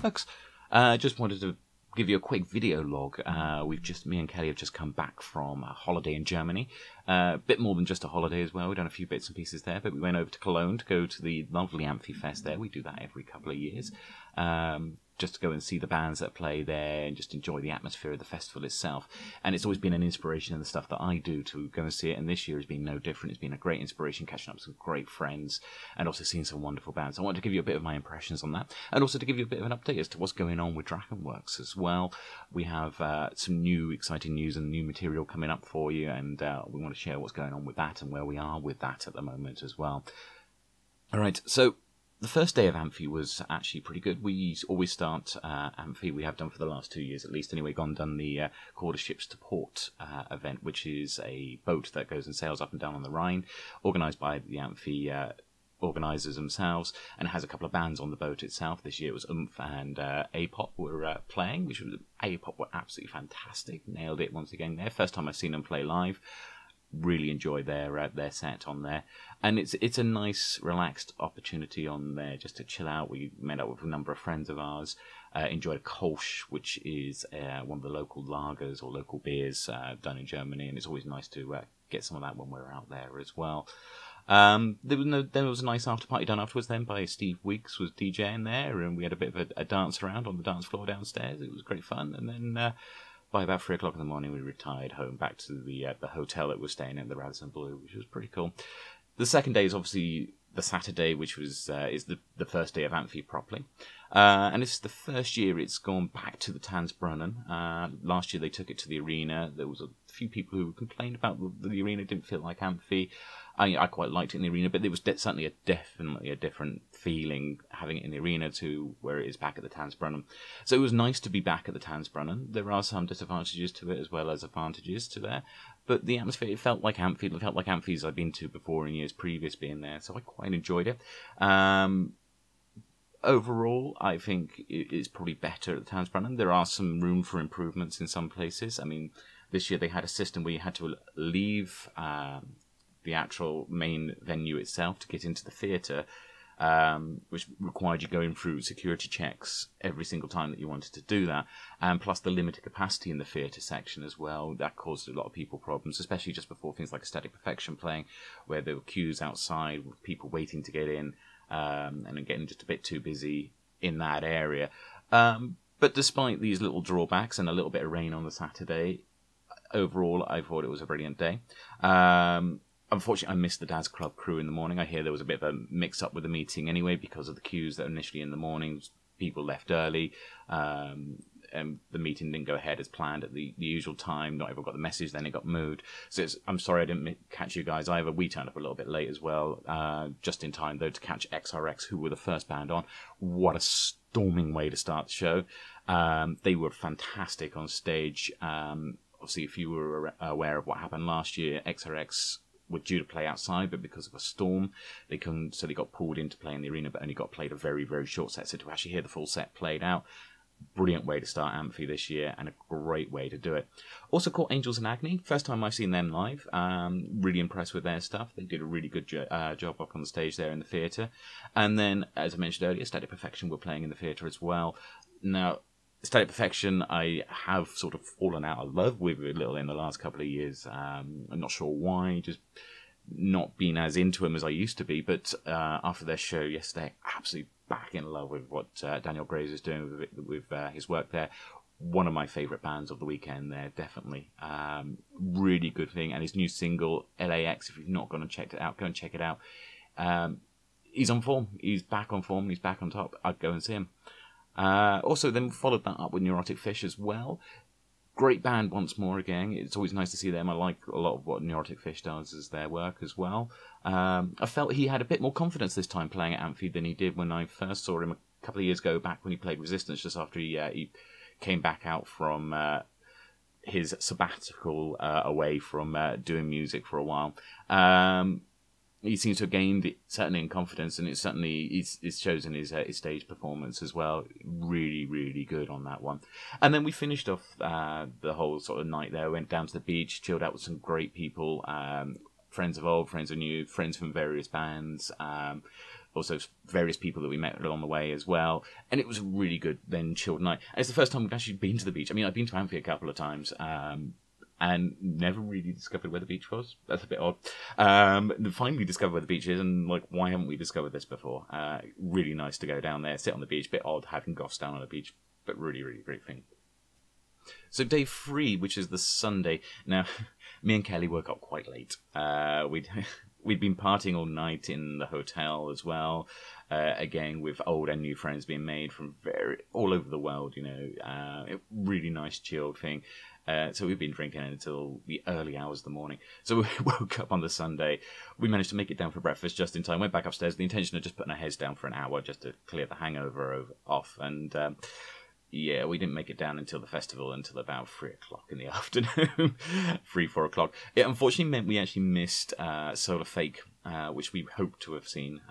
folks. Just wanted to give you a quick video log. Me and Kelly have just come back from a holiday in Germany. A bit more than just a holiday as well. We've done a few bits and pieces there, but we went over to Cologne to go to the lovely Amphi Fest there. We do that every couple of years. Just to go and see the bands that play there and just enjoy the atmosphere of the festival itself. And it's always been an inspiration in the stuff that I do to go and see it, and this year has been no different. It's been a great inspiration, catching up with some great friends and also seeing some wonderful bands. I wanted to give you a bit of my impressions on that, and also to give you a bit of an update as to what's going on with DrakenWerks as well. We have some new exciting news and new material coming up for you, and we want to share what's going on with that and where we are with that at the moment as well. Alright, so the first day of Amphi was actually pretty good. We always start Amphi, we have done for the last 2 years at least anyway, done the Quarter Ships to Port event, which is a boat that goes and sails up and down on the Rhine, organised by the Amphi organisers themselves, and it has a couple of bands on the boat itself. This year it was Umph and A-Pop were playing, which was A-Pop were absolutely fantastic, nailed it once again there. First time I've seen them play live. Really enjoyed their set on there, and it's a nice relaxed opportunity on there just to chill out. We met up with a number of friends of ours, enjoyed a Kolsch, which is one of the local lagers or local beers done in Germany, and it's always nice to get some of that when we're out there as well. There was a nice after party done afterwards then by Steve Weeks was DJing there, and we had a bit of a dance around on the dance floor downstairs. It was great fun, and then by about 3 o'clock in the morning, we retired home back to the hotel that we're staying in, the Radisson Blu, which was pretty cool. The second day is obviously the Saturday, which was is the first day of Amphi properly. And it's the first year it's gone back to the Tanzbrunnen. Last year they took it to the arena. There was a few people who complained about the arena, didn't feel like Amphi. I quite liked it in the arena, but it was definitely a different feeling having it in the arena to where it is back at the Tanzbrunnen. So it was nice to be back at the Tanzbrunnen. There are some disadvantages to it as well as advantages to there, but the atmosphere, it felt like Amphi. It felt like Amphis I'd been to before in years previous being there, so I quite enjoyed it. Overall, I think it's probably better at the Tanzbrunnen. There are some room for improvements in some places. I mean, this year they had a system where you had to leave the actual main venue itself to get into the theatre, which required you going through security checks every single time that you wanted to do that, and plus the limited capacity in the theatre section as well. That caused a lot of people problems, especially just before things like Static Perfection playing, where there were queues outside with people waiting to get in, and getting just a bit too busy in that area. But despite these little drawbacks and a little bit of rain on the Saturday, overall I thought it was a brilliant day. Unfortunately, I missed the Daz Club crew in the morning. I hear there was a bit of a mix-up with the meeting anyway because of the queues that initially in the morning. People left early, and the meeting didn't go ahead as planned at the usual time. Not everyone got the message, then it got moved. So I'm sorry I didn't catch you guys either. We turned up a little bit late as well, just in time, though, to catch XRX, who were the first band on. What a storming way to start the show. They were fantastic on stage. Obviously, if you were aware of what happened last year, XRX were due to play outside, but because of a storm, they couldn't, so they got pulled into playing the arena, but only got played a very, very short set. So to actually hear the full set played out, brilliant way to start Amphi this year, and a great way to do it. Also caught Angels and Agony, first time I've seen them live. Really impressed with their stuff. They did a really good job up on the stage there in the theatre. And then, as I mentioned earlier, Static Perfection were playing in the theatre as well. Now, Static Perfection, I have sort of fallen out of love with a little in the last couple of years. I'm not sure why, just not been as into him as I used to be. But after their show yesterday, absolutely back in love with what Daniel Grays is doing with his work there. One of my favourite bands of the weekend there, definitely. Really good thing. And his new single, LAX, if you've not gone and checked it out, go and check it out. He's on form. He's back on form. He's back on top. I'd go and see him. Also then followed that up with Neurotic Fish as well. Great band once more again. It's always nice to see them. I like a lot of what Neurotic Fish does as their work as well. I felt he had a bit more confidence this time playing at Amphi than he did when I first saw him a couple of years ago back when he played Resistance, just after he came back out from his sabbatical away from doing music for a while. He seems to have gained it, certainly in confidence, and it shows in his stage performance as well. Really, really good on that one. And then we finished off the whole sort of night there. Went down to the beach, chilled out with some great people, friends of old, friends of new, friends from various bands. also various people that we met along the way as well. And it was a really good, then chilled night. And it's the first time we've actually been to the beach. I mean, I've been to Amphi a couple of times, and never really discovered where the beach was. That's a bit odd. Finally discovered where the beach is, and like, why haven't we discovered this before? Really nice to go down there, sit on the beach. Bit odd having goths down on the beach, but really, really great thing. So day 3, which is the Sunday. Now, me and Kelly woke up quite late. We'd been partying all night in the hotel as well. Again, with old and new friends being made from all over the world, you know. Really nice, chilled thing. So we've been drinking until the early hours of the morning. So we woke up on the Sunday. We managed to make it down for breakfast just in time. Went back upstairs. The intention of just putting our heads down for an hour just to clear the hangover off. And yeah, we didn't make it down until the festival, until about 3 o'clock in the afternoon. 3, 4 o'clock. It unfortunately meant we actually missed Solar Fake, which we hoped to have seen.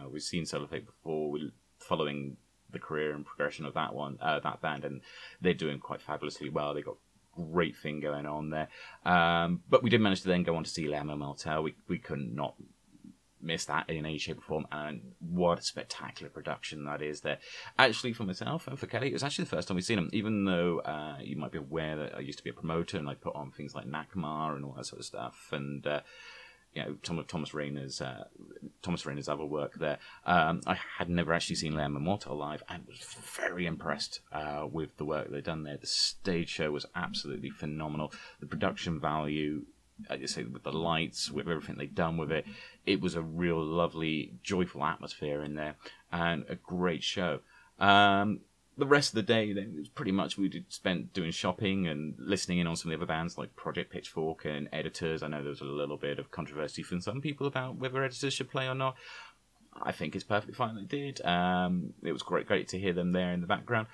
We've seen Solar Fake before, following the career and progression of that band, and they're doing quite fabulously well. They got great thing going on there. But we did manage to then go on to see Lamb Motel. We couldn't not miss that in any shape or form, and what a spectacular production that is there. Actually, for myself and for Kelly, it was actually the first time we've seen them, even though you might be aware that I used to be a promoter and I put on things like NACMA and all that sort of stuff, and you know, Thomas Rayner's other work there. I had never actually seen Lamb Motel live, and was very impressed with the work they'd done there. The stage show was absolutely phenomenal. The production value, I just say, with the lights, with everything they'd done with it, it was a real lovely, joyful atmosphere in there, and a great show. The rest of the day, then, it was pretty much we spent doing shopping and listening in on some of the other bands like Project Pitchfork and Editors. I know there was a little bit of controversy from some people about whether Editors should play or not. I think it's perfectly fine they did. It was great to hear them there in the background.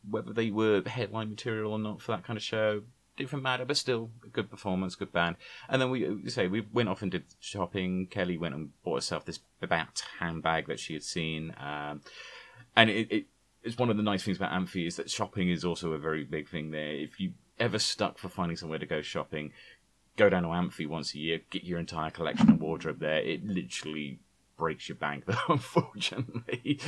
Whether they were headline material or not for that kind of show, different matter, but still a good performance, good band. And then we went off and did shopping. Kelly went and bought herself this About handbag that she had seen, and it's one of the nice things about Amphi is that shopping is also a very big thing there. If you ever stuck for finding somewhere to go shopping, go down to Amphi once a year, get your entire collection and wardrobe there. It literally breaks your bank, though, unfortunately.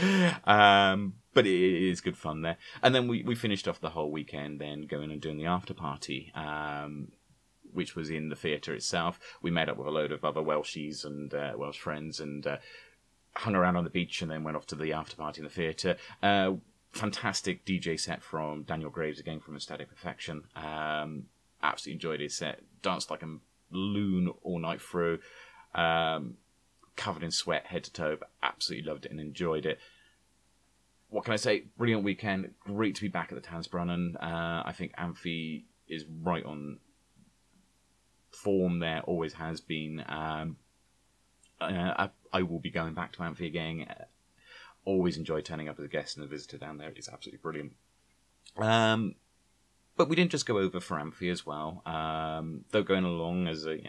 But it is good fun there. And then we finished off the whole weekend then going and doing the after party, which was in the theatre itself. We met up with a load of other Welshies and Welsh friends, and hung around on the beach, and then went off to the after party in the theatre. Fantastic DJ set from Daniel Graves, again from Aesthetic Perfection. Absolutely enjoyed his set. Danced like a loon all night through. Covered in sweat head to toe, but absolutely loved it and enjoyed it. What can I say? Brilliant weekend. Great to be back at the Tanzbrunnen. I think Amphi is right on form there, always has been. I will be going back to Amphi again. Always enjoy turning up as a guest and a visitor down there. It's absolutely brilliant. But we didn't just go over for Amphi as well. Though going along as a,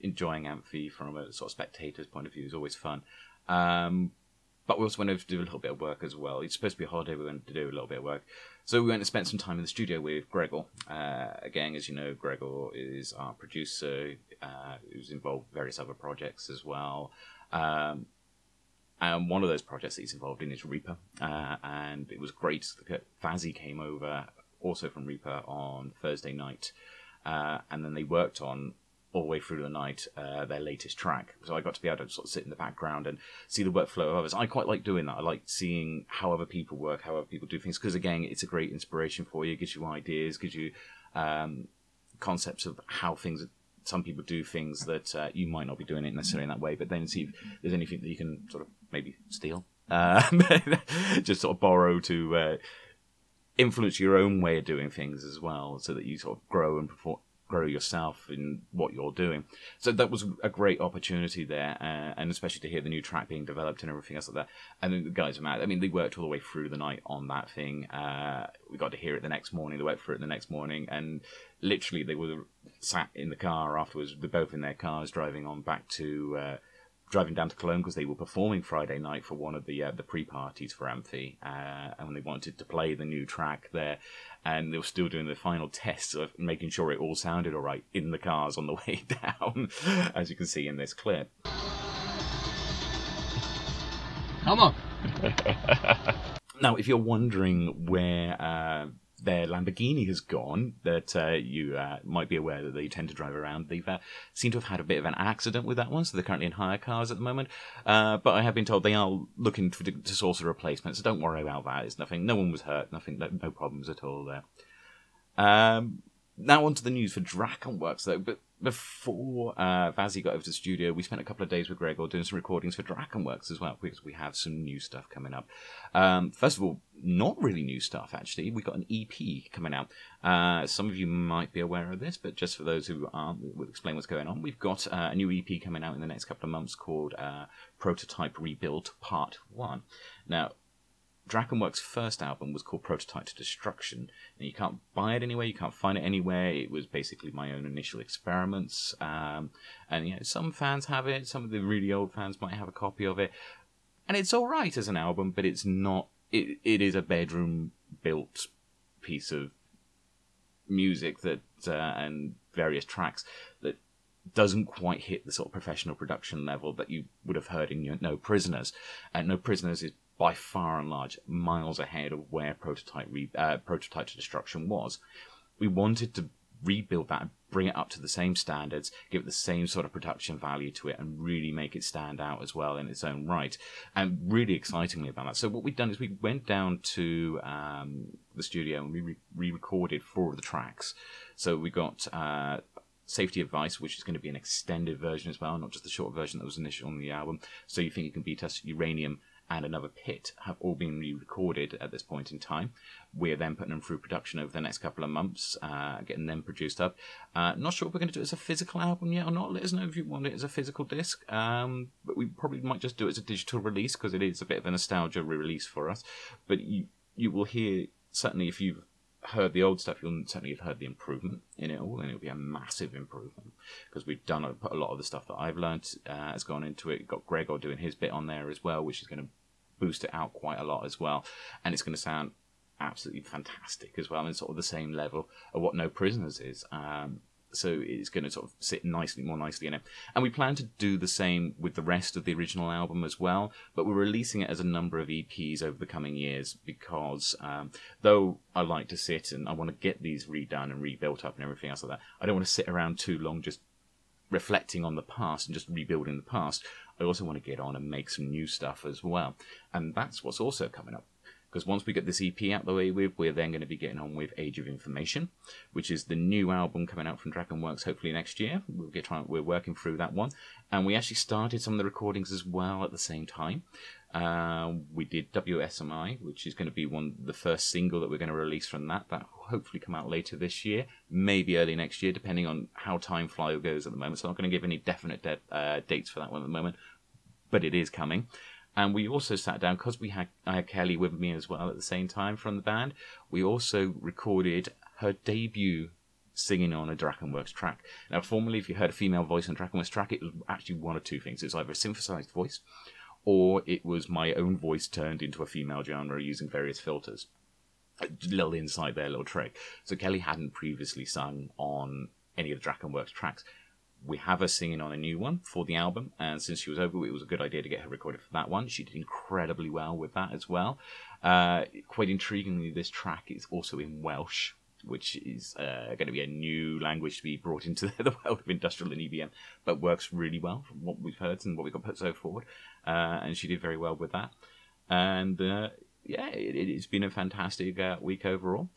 enjoying Amphi from a sort of spectator's point of view is always fun. But we also went over to do a little bit of work as well. It's supposed to be a holiday. We went to do a little bit of work. So we went and spent some time in the studio with Gregor. Again, as you know, Gregor is our producer, who's involved in various other projects as well. And one of those projects that he's involved in is Reaper. And it was great. Fazzy came over, also from Reaper, on Thursday night. And then they worked on, all the way through the night, their latest track. So I got to be able to sort of sit in the background and see the workflow of others. I quite like doing that. I like seeing how other people work, how other people do things, because again, it's a great inspiration for you. It gives you ideas, gives you concepts of how some people do things that you might not be doing it necessarily in that way, but then see if there's anything that you can sort of maybe steal. Just sort of borrow to influence your own way of doing things as well, so that you sort of grow yourself in what you're doing. So that was a great opportunity there, and especially to hear the new track being developed and everything else like that. And then the guys are mad. I mean, they worked all the way through the night on that thing. We got to hear it the next morning. They worked for it the next morning, and literally they were sat in the car afterwards. They're both in their cars driving down to Cologne, because they were performing Friday night for one of the pre-parties for Amphi, and they wanted to play the new track there, and they were still doing the final tests of making sure it all sounded all right in the cars on the way down, as you can see in this clip. Come on. Now, if you're wondering where their Lamborghini has gone, that you might be aware that they tend to drive around. They've seem to have had a bit of an accident with that one, so they're currently in hire cars at the moment. But I have been told they are looking to source a replacement, so don't worry about that. It's nothing. No one was hurt. Nothing. No problems at all there. Now on to the news for DrakenWerks, though. But before Vazzy got over to the studio, we spent a couple of days with Gregor doing some recordings for DrakenWerks as well, because we have some new stuff coming up. First of all, not really new stuff, actually. We got an EP coming out. Some of you might be aware of this, but just for those who aren't, we'll explain what's going on. We've got a new EP coming out in the next couple of months called Prototype Rebuilt Part 1. Now, DrakenWerks' first album was called Prototype to Destruction, and you can't buy it anywhere, you can't find it anywhere. It was basically my own initial experiments, and you know, some fans have it, some of the really old fans might have a copy of it, and it's alright as an album, but it's not, it is a bedroom-built piece of music that, and various tracks that doesn't quite hit the sort of professional production level that you would have heard in No Prisoners. And No Prisoners is by far and large miles ahead of where Prototype to Destruction was. We wanted to rebuild that and bring it up to the same standards, give it the same sort of production value to it, and really make it stand out as well in its own right. And really excitingly about that. So what we've done is we went down to the studio and we re-recorded 4 of the tracks. So we got Safety Advice, which is going to be an extended version as well, not just the short version that was initial on the album. So You Think You Can Beat Us, Uranium, and Another Pit have all been re-recorded at this point in time. We're then putting them through production over the next couple of months, getting them produced up. Not sure if we're going to do it as a physical album yet or not. Let us know if you want it as a physical disc. But we probably might just do it as a digital release, because it is a bit of a nostalgia re-release for us. But you will hear, certainly if you've heard the old stuff, you'll certainly have heard the improvement in it all, and it'll be a massive improvement, because we've put a lot of the stuff that I've learned has gone into it. Got Gregor doing his bit on there as well, which is going to boost it out quite a lot as well, and it's going to sound absolutely fantastic as well, and sort of the same level of what No Prisoners is. So it's going to sort of sit more nicely in it. And we plan to do the same with the rest of the original album as well, but we're releasing it as a number of EPs over the coming years, because though I like to sit and I want to get these redone and rebuilt up and everything else like that, I don't want to sit around too long just reflecting on the past and just rebuilding the past. I also want to get on and make some new stuff as well. And that's what's also coming up. Because once we get this EP out the way with, we're then going to be getting on with Age of Information, which is the new album coming out from DrakenWerks hopefully next year. We're working through that one. And we actually started some of the recordings as well at the same time. We did WSMI, which is going to be the first single that we're going to release from that. That will hopefully come out later this year, maybe early next year, depending on how time flow goes at the moment. So I'm not going to give any definite dates for that one at the moment, but it is coming. And we also sat down, because I had Kelly with me as well at the same time from the band. We also recorded her debut singing on a DrakenWerks track. Now, formerly, if you heard a female voice on a DrakenWerks track, it was actually one of two things. It was either a synthesized voice, or it was my own voice turned into a female genre using various filters. A little insight there, a little trick. So Kelly hadn't previously sung on any of the DrakenWerks tracks. We have her singing on a new one for the album, and since she was over, it was a good idea to get her recorded for that one. She did incredibly well with that as well. Quite intriguingly, this track is also in Welsh, which is going to be a new language to be brought into the world of industrial and EBM, but works really well from what we've heard and what we've got put so forward. And she did very well with that. And yeah, it's been a fantastic week overall.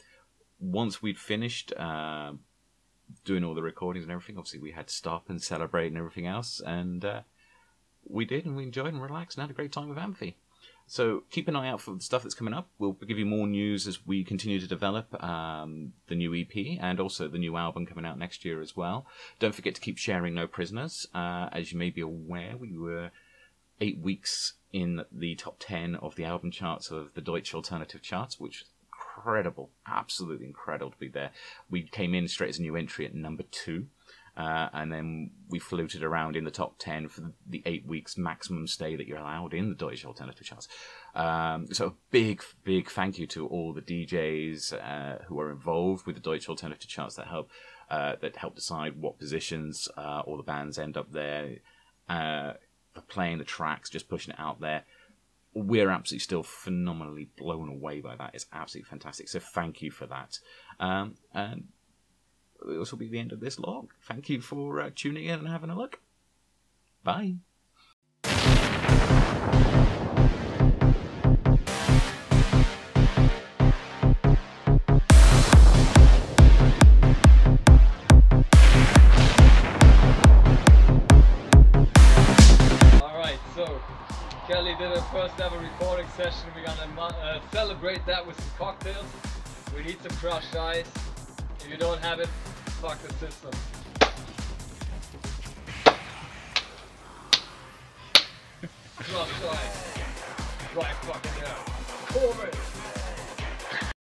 Once we'd finished doing all the recordings and everything, obviously we had to stop and celebrate and everything else, and we did, and we enjoyed and relaxed and had a great time with Amphi. So keep an eye out for the stuff that's coming up. We'll give you more news as we continue to develop the new EP and also the new album coming out next year as well. Don't forget to keep sharing No Prisoners. As you may be aware, we were 8 weeks in the top 10 of the album charts of the Deutsche Alternative charts, which incredible, absolutely incredible to be there. We came in straight as a new entry at number 2, and then we floated around in the top 10 for the 8 weeks maximum stay that you're allowed in the Deutsche Alternative charts. So a big thank you to all the DJs who are involved with the Deutsche Alternative charts that help decide what positions all the bands end up there, for playing the tracks, just pushing it out there. we're absolutely still phenomenally blown away by that. It's absolutely fantastic. So thank you for that. And this will be the end of this log. Thank you for tuning in and having a look. Bye. Kelly did her first ever recording session. We're gonna celebrate that with some cocktails. We need some crushed ice. If you don't have it, fuck the system. Crushed ice. Right fucking now. Pour it.